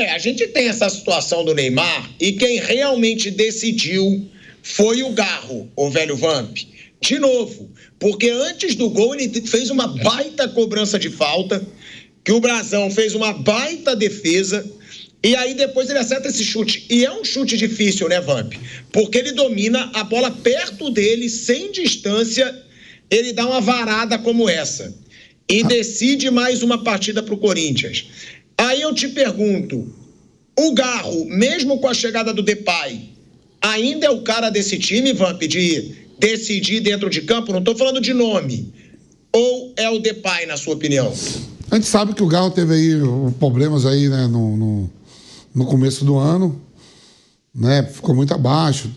A gente tem essa situação do Neymar e quem realmente decidiu foi o Garro, o velho Vamp. De novo, porque antes do gol ele fez uma baita cobrança de falta, que o Brasão fez uma baita defesa, e aí depois ele acerta esse chute. E é um chute difícil, né, Vamp? Porque ele domina a bola perto dele, sem distância, ele dá uma varada como essa. E decide mais uma partida para o Corinthians. Aí eu te pergunto, o Garro, mesmo com a chegada do Depay, ainda é o cara desse time, Vamp, de decidir dentro de campo? Não estou falando de nome. Ou é o Depay, na sua opinião? A gente sabe que o Garro teve aí problemas aí, né, no começo do ano, né? Ficou muito abaixo,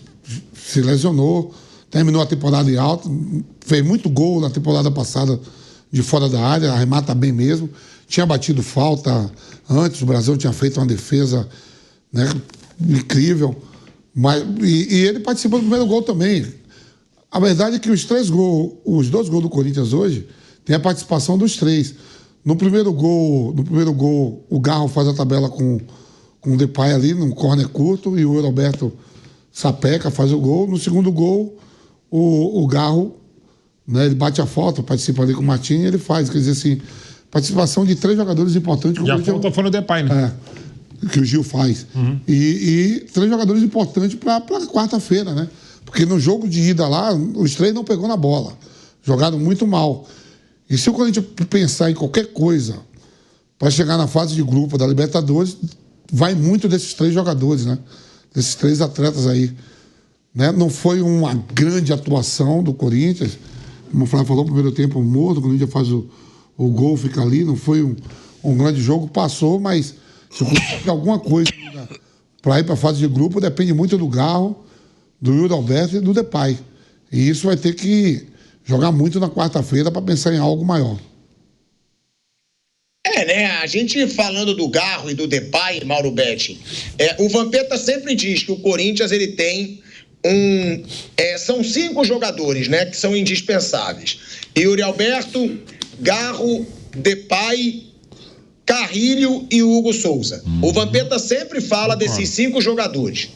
se lesionou, terminou a temporada em alta, fez muito gol na temporada passada de fora da área, arremata bem mesmo. Tinha batido falta antes, o Brasil tinha feito uma defesa, né, incrível. E ele participou do primeiro gol também. A verdade é que os 2 gols do Corinthians hoje, tem a participação dos 3. No primeiro gol, o Garro faz a tabela com o Depay ali, num córner curto, e o Roberto sapeca, faz o gol. No segundo gol, o Garro, né, ele bate a falta, participa ali com o Martinho e ele faz. Quer dizer assim, participação de 3 jogadores importantes. E a falta foi no Depay, né? Que o Gil faz. Uhum. E 3 jogadores importantes para quarta-feira, né? Porque no jogo de ida lá, os 3 não pegou na bola. Jogaram muito mal. E se o Corinthians pensar em qualquer coisa para chegar na fase de grupo da Libertadores, vai muito desses 3 jogadores, né? Desses 3 atletas aí. Né? Não foi uma grande atuação do Corinthians. Como o Flávio falou, no primeiro tempo morto, o Corinthians faz o gol, fica ali. Não foi um grande jogo, passou, mas se o Corinthians tiver alguma coisa para ir para a fase de grupo, depende muito do Garro, do Yuri Alberto e do Depay. E isso vai ter que jogar muito na quarta-feira para pensar em algo maior. Né? A gente falando do Garro e do Depay, Mauro Betti, o Vampeta sempre diz que o Corinthians ele tem são 5 jogadores, né, que são indispensáveis. Yuri Alberto, Garro, Depay, Carrilho e Hugo Souza. O Vampeta sempre fala desses 5 jogadores,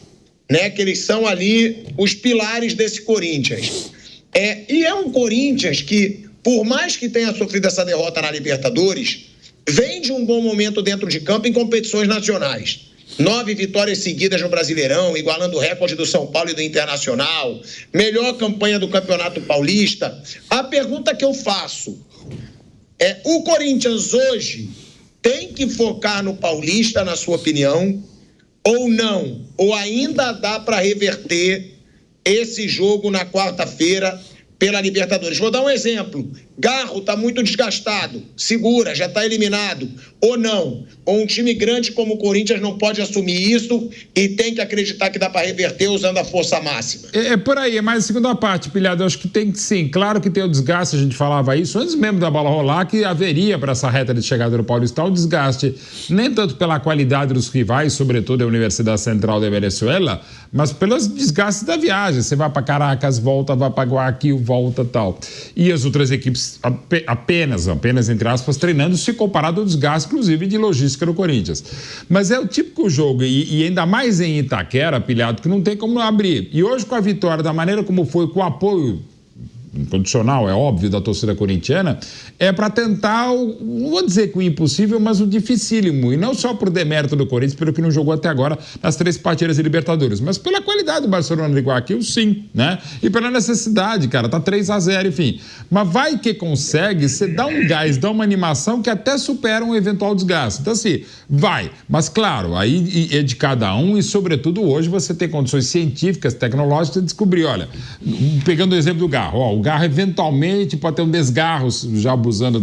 né, que eles são ali os pilares desse Corinthians. E é um Corinthians que, por mais que tenha sofrido essa derrota na Libertadores, vem de um bom momento dentro de campo em competições nacionais. 9 vitórias seguidas no Brasileirão, igualando o recorde do São Paulo e do Internacional. Melhor campanha do Campeonato Paulista. A pergunta que eu faço o Corinthians hoje tem que focar no Paulista, na sua opinião, ou não? Ou ainda dá para reverter esse jogo na quarta-feira pela Libertadores? Vou dar um exemplo. Garro está muito desgastado, segura, já está eliminado, ou não? Ou um time grande como o Corinthians não pode assumir isso e tem que acreditar que dá para reverter usando a força máxima? Por aí, é mais a segunda parte, Pilhado. Eu acho que tem que sim. Claro que tem o desgaste, a gente falava isso antes mesmo da bola rolar, que haveria para essa reta de chegada do Paulista o desgaste, nem tanto pela qualidade dos rivais, sobretudo a Universidade Central da Venezuela, mas pelos desgastes da viagem. Você vai para Caracas, volta, vai para Guayaquil, volta, tal. E as outras equipes apenas entre aspas, treinando, se comparado ao desgaste, inclusive, de logística do Corinthians. Mas é o típico jogo, e ainda mais em Itaquera, Pilhado, que não tem como abrir. E hoje, com a vitória, da maneira como foi, com o apoio incondicional, é óbvio, da torcida corintiana, é para tentar, não vou dizer que o impossível, mas o dificílimo, e não só por demérito do Corinthians, pelo que não jogou até agora nas 3 partidas de Libertadores, mas pela qualidade do Barcelona de Guayaquil, sim, né? E pela necessidade, cara, tá 3-0, enfim. Mas vai que consegue, você dá um gás, dá uma animação que até supera um eventual desgaste. Então, assim, vai. Mas, claro, aí é de cada um e, sobretudo, hoje você tem condições científicas, tecnológicas de descobrir, olha, pegando o exemplo do Garro, o Garro eventualmente pode ter um desgarro, já abusando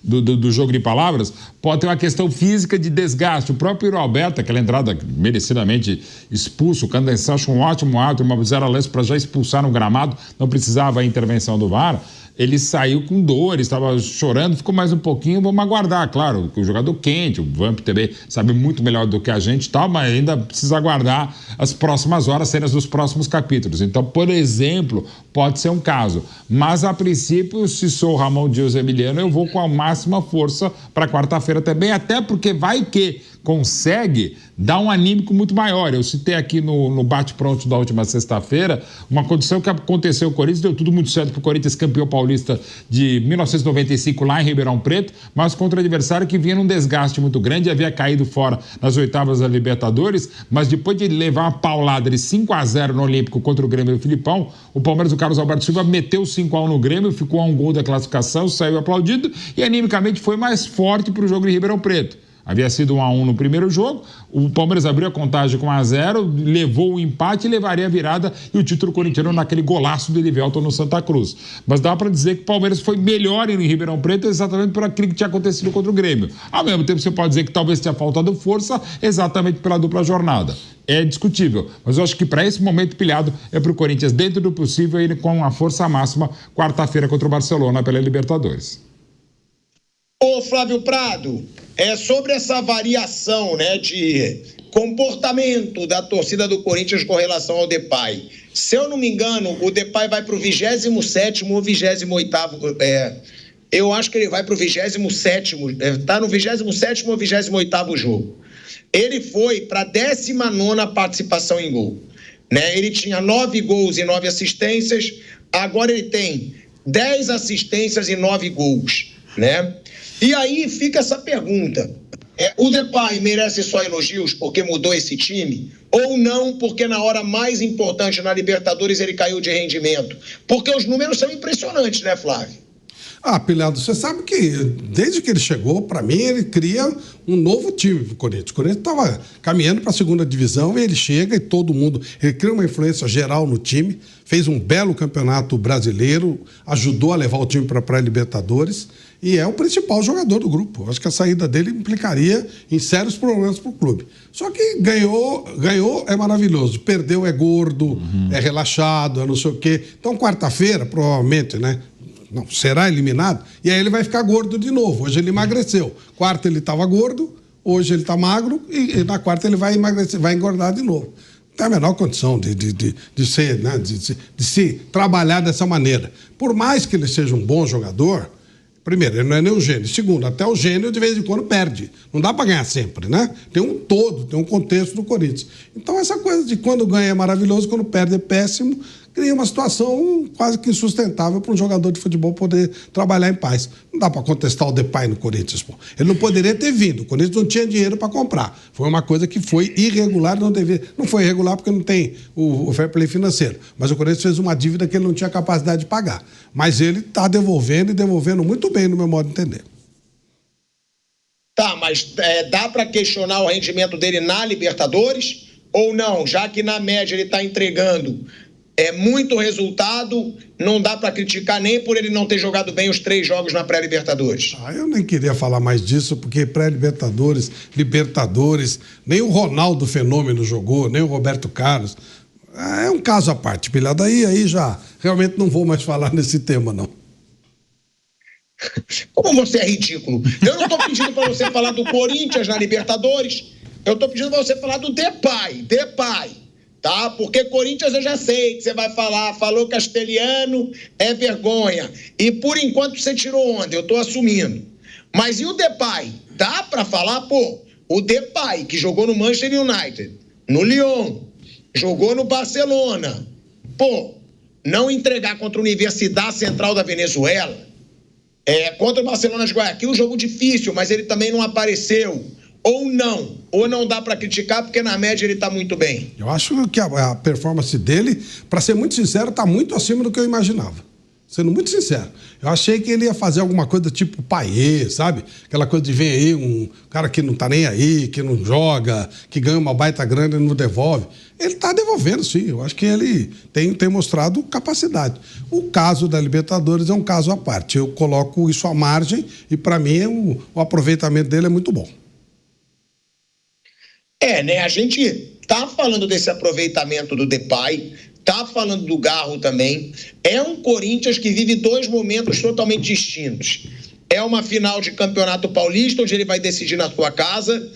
do jogo de palavras, pode ter uma questão física de desgaste. O próprio Roberto, aquela entrada merecidamente expulso, o Candense acha um ótimo ato, uma 0-lance para já expulsar no gramado, não precisava a intervenção do VAR. Ele saiu com dores, estava chorando, ficou mais um pouquinho, vamos aguardar, claro, que o jogador quente, o Vamp também sabe muito melhor do que a gente e tal, mas ainda precisa aguardar as próximas horas, cenas dos próximos capítulos. Então, por exemplo, pode ser um caso, mas a princípio, se sou o Ramon Dias Emiliano, eu vou com a máxima força para quarta-feira também, até porque vai que consegue dar um anímico muito maior. Eu citei aqui no bate-pronto da última sexta-feira uma condição que aconteceu com o Corinthians, deu tudo muito certo para o Corinthians, campeão paulista de 1995 lá em Ribeirão Preto, mas contra o adversário que vinha num desgaste muito grande, havia caído fora nas oitavas da Libertadores, mas depois de levar uma paulada de 5-0 no Olímpico contra o Grêmio do Filipão, o Palmeiras do Carlos Alberto Silva meteu 5-1 no Grêmio, ficou a um gol da classificação, saiu aplaudido e animicamente foi mais forte para o jogo de Ribeirão Preto. Havia sido 1-1 no primeiro jogo, o Palmeiras abriu a contagem com 1-0, levou o empate e levaria a virada e o título corintiano naquele golaço do Elivelton no Santa Cruz. Mas dá para dizer que o Palmeiras foi melhor em Ribeirão Preto exatamente por aquilo que tinha acontecido contra o Grêmio. Ao mesmo tempo, você pode dizer que talvez tenha faltado força exatamente pela dupla jornada. É discutível, mas eu acho que para esse momento pilhado é para o Corinthians, dentro do possível, ir com a força máxima quarta-feira contra o Barcelona pela Libertadores. Ô Flávio Prado, sobre essa variação, né, de comportamento da torcida do Corinthians com relação ao Depay. Se eu não me engano, o Depay vai para o 27º ou 28º, eu acho que ele vai para o 27º, está no 27º ou 28º jogo. Ele foi para a 19ª participação em gol, né? Ele tinha 9 gols e 9 assistências, agora ele tem 10 assistências e 9 gols, né? E aí fica essa pergunta, o Depay merece só elogios porque mudou esse time? Ou não porque na hora mais importante na Libertadores ele caiu de rendimento? Porque os números são impressionantes, né, Flávio? Pilhado, você sabe que desde que ele chegou, para mim, ele cria um novo time pro Corinthians. O Corinthians estava caminhando para a segunda divisão e ele chega e todo mundo... Ele cria uma influência geral no time, fez um belo campeonato brasileiro, ajudou a levar o time para a pré-Libertadores e é o principal jogador do grupo. Eu acho que a saída dele implicaria em sérios problemas para o clube. Só que ganhou é maravilhoso, perdeu é gordo, é relaxado, é não sei o quê. Então, quarta-feira, provavelmente, né? Não, será eliminado, e aí ele vai ficar gordo de novo. Hoje ele emagreceu. Quarta ele estava gordo, hoje ele está magro, e na quarta ele vai emagrecer, vai engordar de novo. Não tem a menor condição de ser, né, de se trabalhar dessa maneira. Por mais que ele seja um bom jogador, primeiro, ele não é nem um gênio. Segundo, até o gênio de vez em quando perde. Não dá para ganhar sempre, né? Tem um todo, tem um contexto do Corinthians. Então essa coisa de quando ganha é maravilhoso, quando perde é péssimo, cria uma situação quase que insustentável para um jogador de futebol poder trabalhar em paz. Não dá para contestar o Depay no Corinthians, pô. Ele não poderia ter vindo. O Corinthians não tinha dinheiro para comprar. Foi uma coisa que foi irregular, não foi irregular porque não tem o fair play financeiro. Mas o Corinthians fez uma dívida que ele não tinha capacidade de pagar. Mas ele está devolvendo e devolvendo muito bem, no meu modo de entender. Tá, mas dá para questionar o rendimento dele na Libertadores ou não? Já que na média ele está entregando muito resultado, não dá para criticar nem por ele não ter jogado bem os 3 jogos na pré-Libertadores. Eu nem queria falar mais disso, porque pré-Libertadores, Libertadores, nem o Ronaldo Fenômeno jogou, nem o Roberto Carlos. É um caso à parte, pilhado. Aí já realmente não vou mais falar nesse tema, não. Como você é ridículo. Eu não estou pedindo para você falar do Corinthians na Libertadores, eu estou pedindo para você falar do Depay, tá? Porque Corinthians eu já sei que você vai falar, falou castelhano, é vergonha. E por enquanto você tirou onda, eu estou assumindo. Mas e o Depay? Dá para falar, o Depay, que jogou no Manchester United, no Lyon, jogou no Barcelona, não entregar contra a Universidade Central da Venezuela, contra o Barcelona de Guayaquil, um jogo difícil, mas ele também não apareceu. Ou não dá para criticar porque na média ele está muito bem? Eu acho que a performance dele, para ser muito sincero, está muito acima do que eu imaginava. Sendo muito sincero. Eu achei que ele ia fazer alguma coisa tipo Payet, sabe? Aquela coisa de ver aí um cara que não tá nem aí, que não joga, que ganha uma baita grana e não devolve. Ele tá devolvendo, sim. Eu acho que ele tem mostrado capacidade. O caso da Libertadores é um caso à parte. Eu coloco isso à margem e, para mim, o aproveitamento dele é muito bom. Né? A gente tá falando desse aproveitamento do Depay, tá falando do Garro também. É um Corinthians que vive 2 momentos totalmente distintos. É uma final de Campeonato Paulista, onde ele vai decidir na sua casa.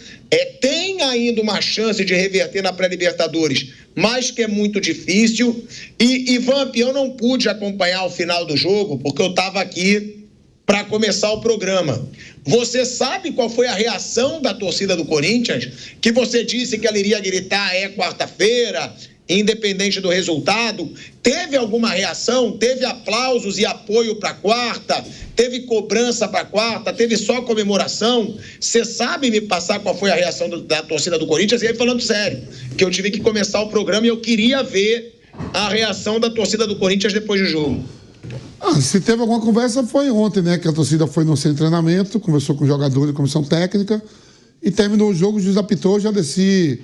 Tem ainda uma chance de reverter na pré-Libertadores, mas que é muito difícil. E, Vamp, eu não pude acompanhar o final do jogo, porque eu estava aqui para começar o programa. Você sabe qual foi a reação da torcida do Corinthians? Que você disse que ela iria gritar quarta-feira, independente do resultado. Teve alguma reação? Teve aplausos e apoio para quarta? Teve cobrança para quarta? Teve só comemoração? Você sabe me passar qual foi a reação da torcida do Corinthians? E aí, falando sério, que eu tive que começar o programa e eu queria ver a reação da torcida do Corinthians depois do jogo. Se teve alguma conversa foi ontem, né? Que a torcida foi no centro de treinamento, conversou com os jogadores e comissão técnica e terminou o jogo, o juiz apitou, já desci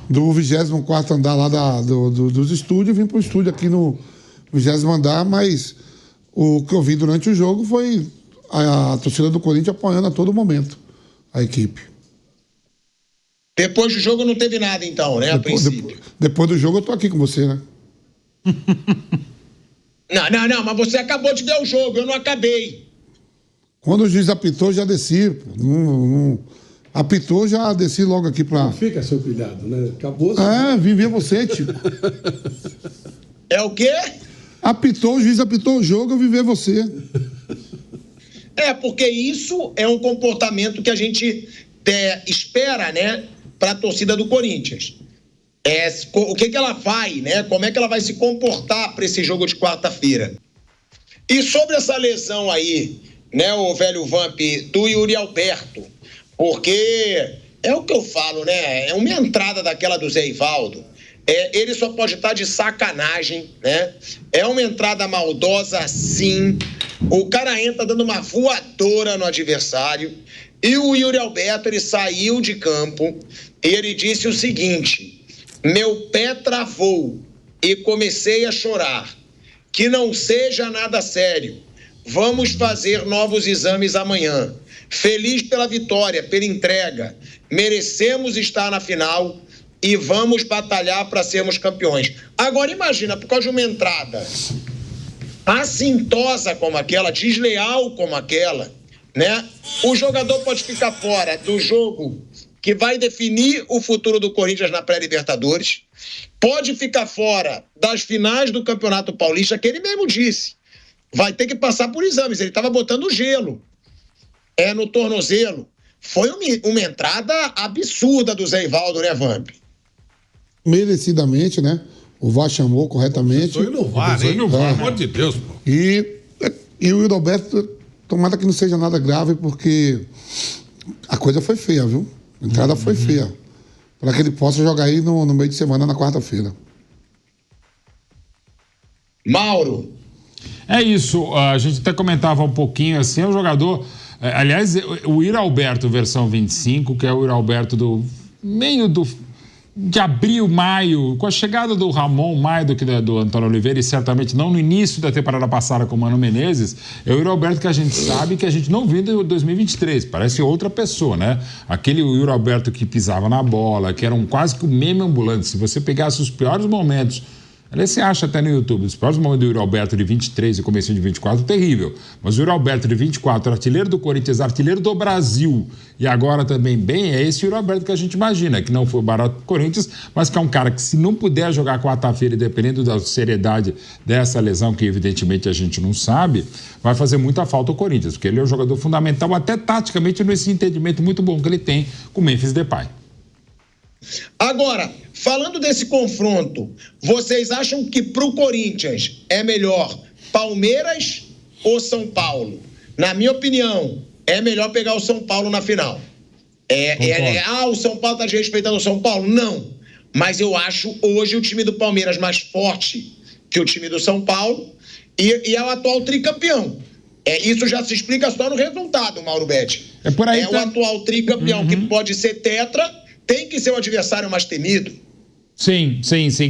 do 24º andar lá dos estúdios, vim pro estúdio aqui no 20º andar, mas o que eu vi durante o jogo foi a torcida do Corinthians apoiando a todo momento a equipe. Depois do jogo não teve nada então, né? Depois do jogo eu tô aqui com você, né? Não, mas você acabou de ver o jogo, eu não acabei. Quando o juiz apitou, já desci. Apitou, já desci logo aqui pra... Não fica seu pilhado, né? Acabou. Vim ver você, tipo. É o quê? Apitou, o juiz apitou o jogo, eu vim ver você. Porque isso é um comportamento que a gente espera, né, pra torcida do Corinthians. O que ela vai, né? Como é que ela vai se comportar para esse jogo de quarta-feira? E sobre essa lesão aí, né, o velho Vamp, do Yuri Alberto, porque é o que eu falo, né? É uma entrada daquela do Zé Ivaldo. Ele só pode estar de sacanagem, né? É uma entrada maldosa, sim. O cara entra dando uma voadora no adversário. E o Yuri Alberto, ele saiu de campo e ele disse o seguinte: meu pé travou e comecei a chorar. Que não seja nada sério. Vamos fazer novos exames amanhã. Feliz pela vitória, pela entrega. Merecemos estar na final e vamos batalhar para sermos campeões. Agora imagina, por causa de uma entrada assintosa como aquela, desleal como aquela, né? O jogador pode ficar fora do jogo que vai definir o futuro do Corinthians na pré-Libertadores, pode ficar fora das finais do Campeonato Paulista, que ele mesmo disse, vai ter que passar por exames. Ele estava botando gelo no tornozelo. Foi uma entrada absurda do Zé Ivaldo, né, Vamp? Merecidamente, né? O VAR chamou corretamente. Foi no VAR, hein? Pelo amor de Deus, pô. E o Yuri Alberto, tomara que não seja nada grave, porque a coisa foi feia, viu? A entrada foi feia. Para que ele possa jogar aí no meio de semana, na quarta-feira. Mauro. É isso. A gente até comentava um pouquinho assim, é um jogador... aliás, o Yuri Alberto versão 25, que é o Yuri Alberto do meio de abril, maio, com a chegada do Ramon, mais do que do Antônio Oliveira, e certamente não no início da temporada passada com o Mano Menezes, é o Yuri Alberto que a gente sabe que a gente não viu em 2023, parece outra pessoa, né? Aquele Yuri Alberto que pisava na bola, que era quase que o meme ambulante. Se você pegasse os piores momentos, aliás, você acha até no YouTube, os piores momentos do Yuri Alberto de 23 e começo de 24, terrível. Mas o Yuri Alberto de 24, artilheiro do Corinthians, artilheiro do Brasil, e agora também bem, é esse Yuri Alberto que a gente imagina, que não foi barato pro Corinthians, mas que é um cara que, se não puder jogar quarta-feira, dependendo da seriedade dessa lesão, que evidentemente a gente não sabe, vai fazer muita falta ao Corinthians, porque ele é um jogador fundamental, até taticamente, nesse entendimento muito bom que ele tem com o Memphis Depay. Agora, falando desse confronto, vocês acham que pro Corinthians é melhor Palmeiras ou São Paulo? Na minha opinião, é melhor pegar o São Paulo na final. O São Paulo tá desrespeitando o São Paulo? Não. Mas eu acho hoje o time do Palmeiras mais forte que o time do São Paulo e é o atual tricampeão. Isso já se explica só no resultado, Mauro Betti. É por aí o atual tricampeão que pode ser tetra, tem que ser o adversário mais temido. Sim.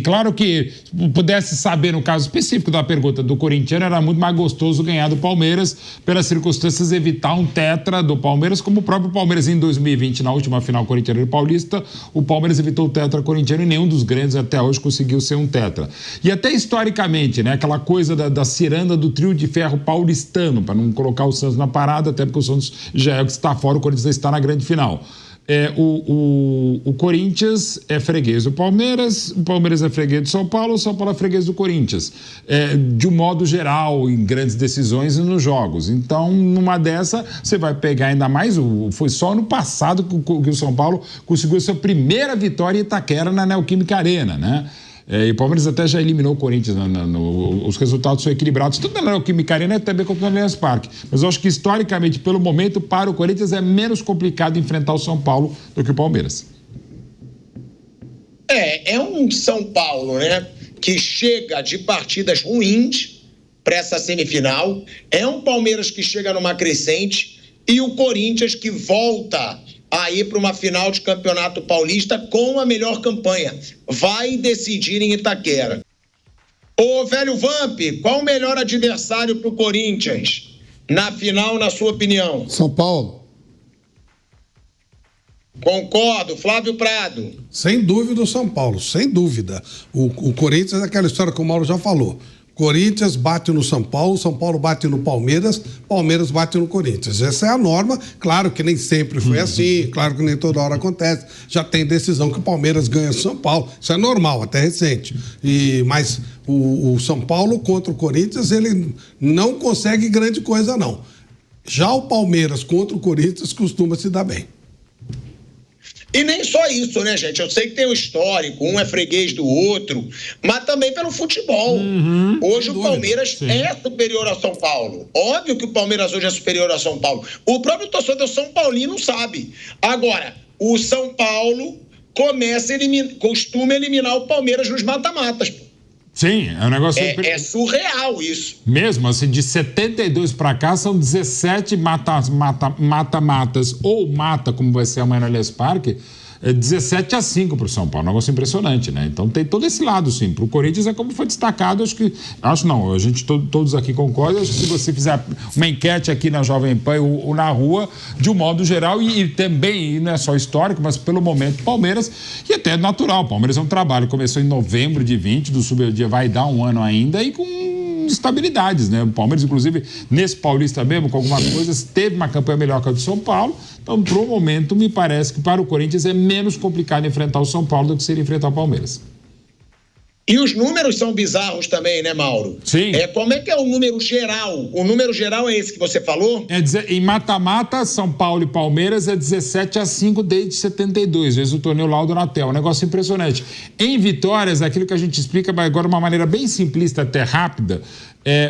Claro que, se pudesse saber, no caso específico da pergunta do corintiano, era muito mais gostoso ganhar do Palmeiras, pelas circunstâncias, evitar um tetra do Palmeiras, como o próprio Palmeiras em 2020, na última final corintiana e paulista, o Palmeiras evitou o tetra corintiano e nenhum dos grandes até hoje conseguiu ser um tetra. E até historicamente, né, aquela coisa da ciranda do trio de ferro paulistano, para não colocar o Santos na parada, até porque o Santos já é o que está fora, o Corinthians está na grande final. O Corinthians é freguês do Palmeiras, o Palmeiras é freguês do São Paulo, o São Paulo é freguês do Corinthians. De um modo geral, em grandes decisões e nos jogos. Então, numa dessa, você vai pegar ainda mais. Foi só no passado que o São Paulo conseguiu sua primeira vitória em Itaquera na Neoquímica Arena, né? E o Palmeiras até já eliminou o Corinthians, os resultados são equilibrados, tanto na Neoquímica Arena também quanto no Allianz Parque. Mas eu acho que historicamente, pelo momento, para o Corinthians é menos complicado enfrentar o São Paulo do que o Palmeiras. É um São Paulo, né, que chega de partidas ruins para essa semifinal, é um Palmeiras que chega numa crescente e o Corinthians que volta a ir para uma final de Campeonato Paulista com a melhor campanha. Vai decidir em Itaquera. Ô, velho Vamp, qual o melhor adversário para o Corinthians na final, na sua opinião? São Paulo. Concordo. Flávio Prado. Sem dúvida o São Paulo, sem dúvida. O Corinthians é aquela história que o Mauro já falou. Corinthians bate no São Paulo bate no Palmeiras, Palmeiras bate no Corinthians. Essa é a norma. Claro que nem sempre foi assim, claro que nem toda hora acontece. Já tem decisão que o Palmeiras ganha o São Paulo. Isso é normal, até recente. Mas o São Paulo contra o Corinthians, ele não consegue grande coisa, não. Já o Palmeiras contra o Corinthians costuma se dar bem. E nem só isso, né, gente? Eu sei que tem um histórico, um é freguês do outro, mas também pelo futebol. Hoje o Palmeiras é superior ao São Paulo. Óbvio que o Palmeiras hoje é superior ao São Paulo. O próprio torcedor São Paulino sabe. Agora, o São Paulo costuma eliminar o Palmeiras nos mata-matas. Sim, é um negócio... É surreal isso. Mesmo, assim, de 72 para cá, são 17 mata-matas, ou mata, como vai ser amanhã no Allianz Parque, 17-5 para o São Paulo. Um negócio impressionante, né? Então tem todo esse lado, sim. Para o Corinthians é como foi destacado, a gente todos aqui concordam. Acho que se você fizer uma enquete aqui na Jovem Pan ou na rua, de um modo geral, e também, não é só histórico, mas pelo momento, Palmeiras, e até natural. Palmeiras é um trabalho, começou em novembro de 20, do Subdia vai dar um ano ainda, e com estabilidades, né? O Palmeiras, inclusive, nesse Paulista mesmo, com algumas coisas, teve uma campanha melhor que a do São Paulo. Então, pro momento, me parece que para o Corinthians é menos complicado enfrentar o São Paulo do que seria enfrentar o Palmeiras. E os números são bizarros também, né, Mauro? Sim. Como é que é o número geral? O número geral é esse que você falou? Em mata-mata, São Paulo e Palmeiras é 17-5 desde 72, vezes o torneio Laudo Natel. Um negócio impressionante. Em vitórias, aquilo que a gente explica, mas agora de uma maneira bem simplista, até rápida,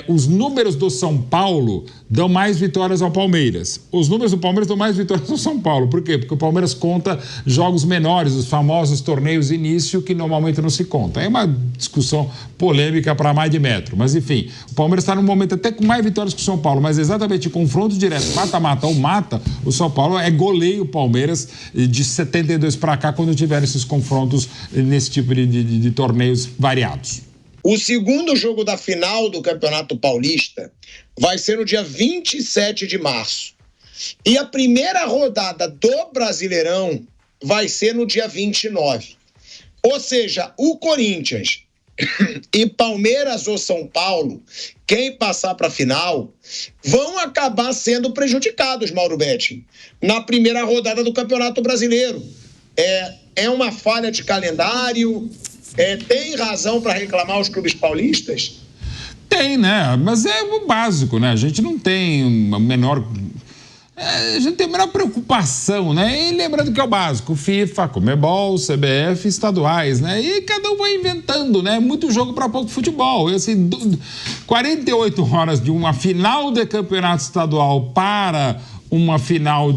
os números do São Paulo dão mais vitórias ao Palmeiras. Os números do Palmeiras dão mais vitórias ao São Paulo. Por quê? Porque o Palmeiras conta jogos menores, os famosos torneios início, que normalmente não se conta. É uma discussão polêmica para mais de metro. Mas, enfim, o Palmeiras está num momento até com mais vitórias que o São Paulo, mas exatamente confronto direto, mata-mata ou mata, o São Paulo goleia o Palmeiras de 72 para cá, quando tiver esses confrontos nesse tipo de torneios variados. O segundo jogo da final do Campeonato Paulista vai ser no dia 27 de março. E a primeira rodada do Brasileirão vai ser no dia 29. Ou seja, o Corinthians e Palmeiras ou São Paulo, quem passar para a final, vão acabar sendo prejudicados, Mauro Betti, na primeira rodada do Campeonato Brasileiro. É uma falha de calendário... tem razão para reclamar os clubes paulistas? Tem, né? Mas é o básico, né? A gente não tem a menor preocupação, né? E lembrando que é o básico, FIFA, Conmebol, CBF, estaduais, né? E cada um vai inventando, né? Muito jogo para pouco futebol. E assim, 48 horas de uma final de campeonato estadual para uma final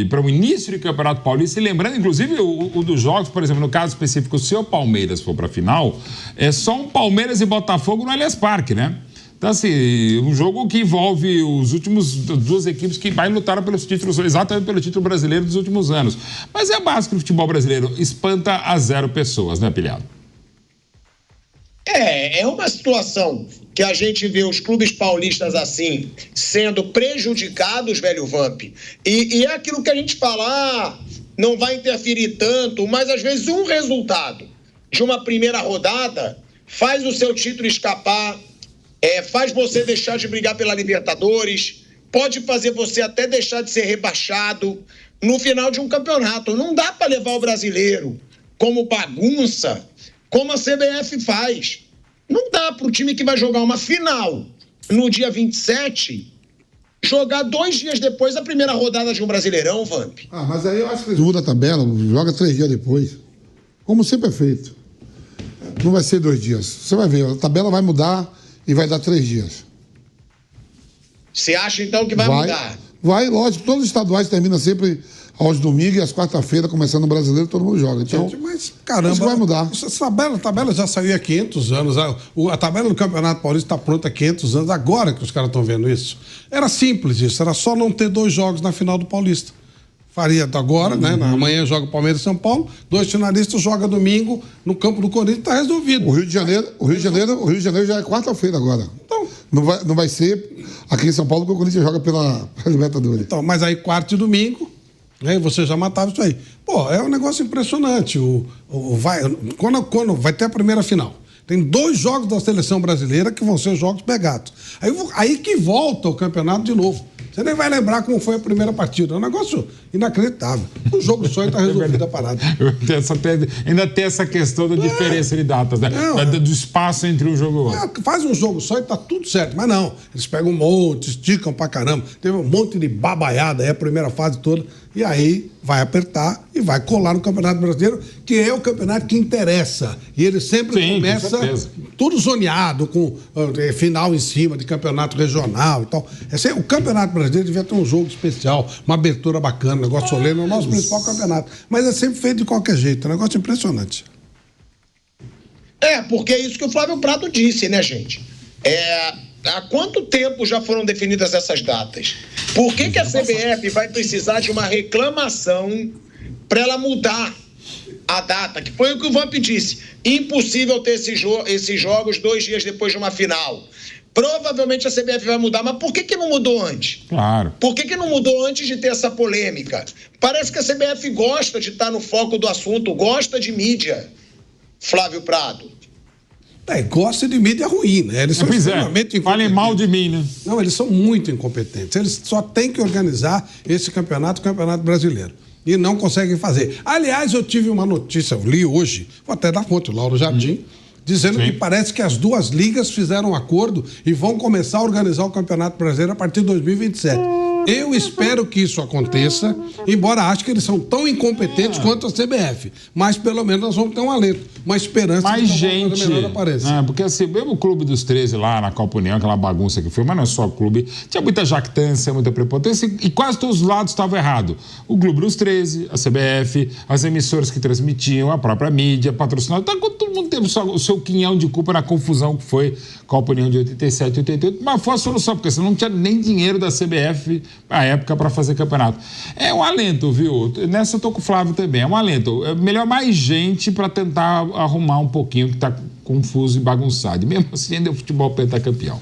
para o início de Campeonato Paulista, e lembrando, inclusive, o dos jogos, por exemplo, no caso específico, se o Palmeiras for para a final, é só um Palmeiras e Botafogo no Allianz Parque, né? Então, assim, um jogo que envolve duas equipes que vai lutar pelos títulos, exatamente pelo título brasileiro dos últimos anos. Mas é básico que o futebol brasileiro espanta a 0 pessoas, né, Pilhado? É uma situação que a gente vê os clubes paulistas assim, sendo prejudicados, velho Vamp. E é aquilo que a gente fala, não vai interferir tanto, mas às vezes um resultado de uma primeira rodada faz o seu título escapar, faz você deixar de brigar pela Libertadores, pode fazer você até deixar de ser rebaixado no final de um campeonato. Não dá para levar o brasileiro como bagunça, como a CBF faz. Não dá para o time que vai jogar uma final no dia 27 jogar 2 dias depois da primeira rodada de um Brasileirão, Vamp. Mas aí eu acho que eles mudam a tabela, joga 3 dias depois. Como sempre é feito. Não vai ser 2 dias. Você vai ver, a tabela vai mudar e vai dar 3 dias. Você acha então que vai mudar? Vai, lógico. Todos os estaduais terminam sempre aos domingos e às quarta-feiras, começando o brasileiro, todo mundo joga. Então, gente, mas caramba, isso vai mudar. A tabela já saiu há 500 anos. A tabela do Campeonato Paulista está pronta há 500 anos. Agora que os caras estão vendo isso. Era simples isso. Era só não ter 2 jogos na final do Paulista. Faria agora, né? Amanhã joga Palmeiras e São Paulo. 2 finalistas jogam domingo no campo do Corinthians. Está resolvido. O Rio de Janeiro já é quarta-feira agora. Então, não vai ser aqui em São Paulo que o Corinthians joga pela Libertadores. Então, mas aí quarta e domingo, aí você já matava isso aí. Pô, é um negócio impressionante. Quando vai ter a primeira final. Tem 2 jogos da seleção brasileira que vão ser jogos pegados. Aí que volta o campeonato de novo. Você nem vai lembrar como foi a primeira partida. É um negócio inacreditável. O jogo só está resolvido a parada. Ainda tem essa questão da diferença de datas, né? Do espaço entre um jogo e outro. Faz um jogo só e tá tudo certo. Mas não, eles pegam um monte, esticam pra caramba. Teve um monte de babaiada aí a primeira fase toda. E aí vai apertar e vai colar no Campeonato Brasileiro, que é o campeonato que interessa. E ele sempre começa tudo zoneado, com final em cima de campeonato regional e tal. O Campeonato Brasileiro devia ter um jogo especial, uma abertura bacana, um negócio solene, é o nosso principal campeonato. Mas é sempre feito de qualquer jeito, é um negócio impressionante. Porque é isso que o Flávio Prado disse, né, gente? Há quanto tempo já foram definidas essas datas? Por que a CBF vai precisar de uma reclamação para ela mudar a data? Que foi o que o Vamp disse. Impossível ter esses jogos 2 dias depois de uma final. Provavelmente a CBF vai mudar, mas por que não mudou antes? Claro. Por que não mudou antes de ter essa polêmica? Parece que a CBF gosta de estar no foco do assunto, gosta de mídia, Flávio Prado. Gosta de mídia ruim, né? Eles são extremamente incompetentes. Falem mal de mim, né? Não, eles são muito incompetentes. Eles só têm que organizar esse campeonato, o Campeonato Brasileiro. E não conseguem fazer. Aliás, eu tive uma notícia, eu li hoje, vou até dar fonte, Lauro Jardim, dizendo que parece que as 2 ligas fizeram um acordo e vão começar a organizar o Campeonato Brasileiro a partir de 2027. Eu espero que isso aconteça, embora acho que eles são tão incompetentes quanto a CBF. Mas pelo menos nós vamos ter um alento, uma esperança mais de que gente, uma coisa melhor apareça. Porque assim, mesmo o Clube dos 13 lá na Copa União, aquela bagunça que foi, mas não é só o clube, tinha muita jactância, muita prepotência e quase todos os lados estavam errados. O Clube dos 13, a CBF, as emissoras que transmitiam, a própria mídia, patrocinador. Então, todo mundo teve o seu quinhão de culpa na confusão que foi Copa União de 87 e 88, mas foi a solução, porque você não tinha nem dinheiro da CBF à época para fazer campeonato. É um alento, viu? Nessa eu tô com o Flávio também. É um alento. É melhor mais gente para tentar arrumar um pouquinho que tá confuso e bagunçado. E mesmo assim, ainda o futebol pentacampeão.